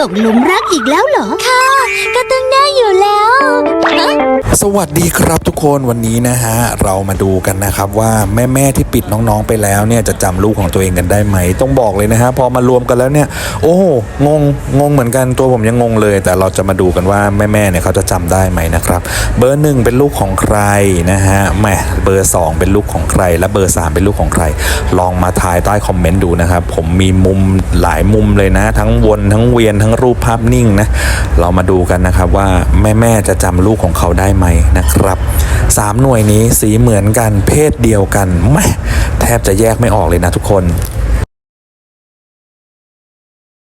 ตกหลุมรักอีกแล้วเหรอค่ะก็ต้องได้อยู่แล้วสวัสดีครับทุกคนวันนี้นะฮะเรามาดูกันนะครับว่าแม่ที่ปิดน้องๆไปแล้วเนี่ยจะจำลูกของตัวเองกันได้ไหมต้องบอกเลยนะฮะพอมารวมกันแล้วเนี่ยโอ้งงเหมือนกันตัวผมยังงงเลยแต่เราจะมาดูกันว่าแม่เนี่ยเขาจะจำได้ไหมนะครับเบอร์ 1เป็นลูกของใครนะฮะแม่เบอร์ 2เป็นลูกของใครและเบอร์ 3เป็นลูกของใครลองมาทายใต้คอมเมนต์ดูนะครับผมมีมุมหลายมุมเลยนะทั้งวนทั้งเวียนทั้งรูปภาพนิ่งนะเรามาดูกันนะครับว่าแม่จะจำลูกของเขาได้ไหมนะครับ3หน่วยนี้สีเหมือนกันเพศเดียวกันแม่แทบจะแยกไม่ออกเลยนะทุกคน